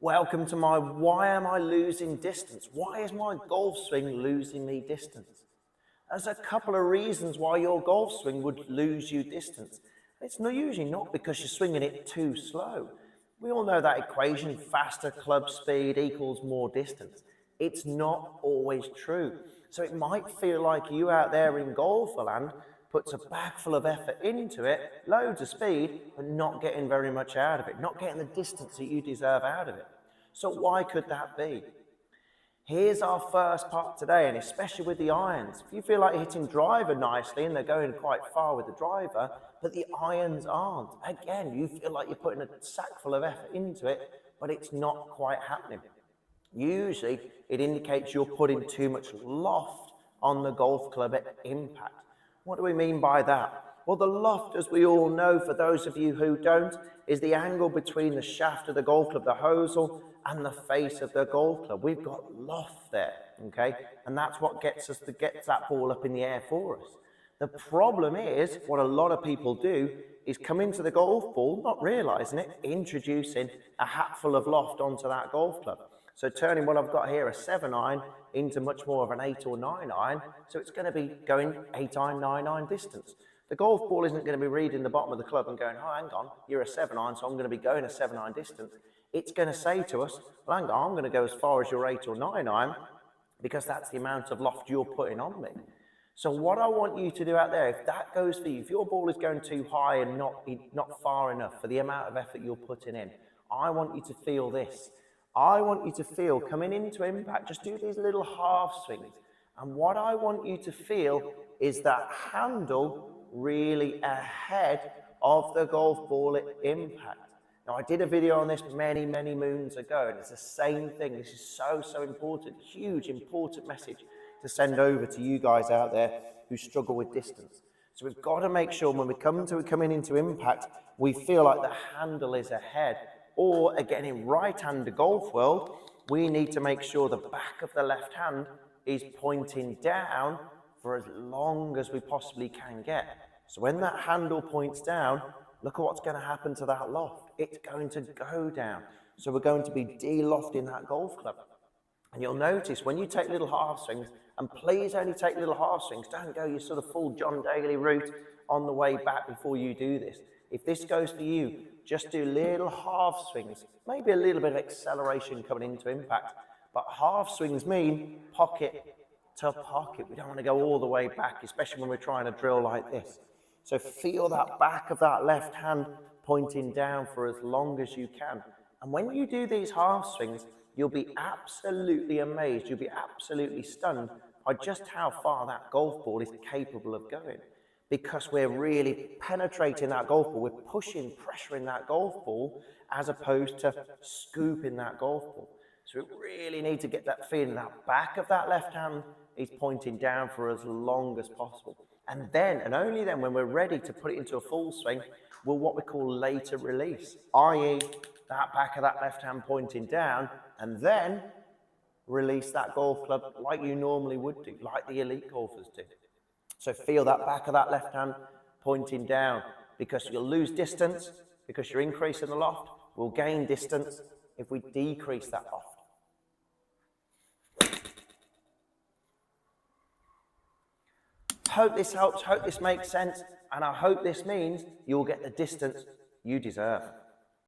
Welcome to my why am I losing distance? Why is my golf swing losing me distance? There's a couple of reasons why your golf swing would lose you distance. It's usually not because you're swinging it too slow. We all know that equation, faster club speed equals more distance. It's not always true. So it might feel like you out there in golfer land puts a bag full of effort into it, loads of speed, but not getting very much out of it, not getting the distance that you deserve out of it. So why could that be? Here's our first part today, and especially with the irons. If you feel like you're hitting driver nicely and they're going quite far with the driver, but the irons aren't, again, you feel like you're putting a sack full of effort into it, but it's not quite happening. Usually, it indicates you're putting too much loft on the golf club at impact. What do we mean by that? Well, the loft, as we all know, for those of you who don't, is the angle between the shaft of the golf club, the hosel, and the face of the golf club. We've got loft there, okay? And that's what gets that ball up in the air for us. The problem is, what a lot of people do is come into the golf ball, not realizing it, introducing a hatful of loft onto that golf club. So turning what I've got here, a 7-iron, into much more of an 8 or 9 iron. So it's going to be going 8 iron, 9 iron distance. The golf ball isn't going to be reading the bottom of the club and going, oh, hang on, you're a 7 iron, so I'm going to be going a 7 iron distance. It's going to say to us, well, hang on, I'm going to go as far as your 8 or 9 iron because that's the amount of loft you're putting on me. So what I want you to do out there, if that goes for you, if your ball is going too high and not far enough for the amount of effort you're putting in, I want you to feel this. I want you to feel coming into impact, just do these little half swings. And what I want you to feel is that handle really ahead of the golf ball at impact. Now, I did a video on this many, many moons ago, and it's the same thing. This is so, so important, huge, important message to send over to you guys out there who struggle with distance. So we've got to make sure when we coming into impact, we feel like the handle is ahead. Or again, in right-handed golf world, we need to make sure the back of the left hand is pointing down for as long as we possibly can get. So when that handle points down, look at what's going to happen to that loft. It's going to go down. So we're going to be de-lofting that golf club. And you'll notice when you take little half swings, and please only take little half swings, don't go your sort of full John Daly route on the way back before you do this. If this goes for you, just do little half swings, maybe a little bit of acceleration coming into impact, but half swings mean pocket to pocket. We don't want to go all the way back, especially when we're trying to drill like this. So feel that back of that left hand pointing down for as long as you can. And when you do these half swings, you'll be absolutely amazed, you'll be absolutely stunned by just how far that golf ball is capable of going. Because we're really penetrating that golf ball, we're pushing, pressuring that golf ball as opposed to scooping that golf ball. So we really need to get that feeling, that back of that left hand is pointing down for as long as possible. And then, and only then, when we're ready to put it into a full swing, will what we call later release, i.e. that back of that left hand pointing down, and then release that golf club like you normally would do, like the elite golfers do. So feel that back of that left hand pointing down, because you'll lose distance because you're increasing the loft. We'll gain distance if we decrease that loft. Hope this helps, hope this makes sense, and I hope this means you'll get the distance you deserve.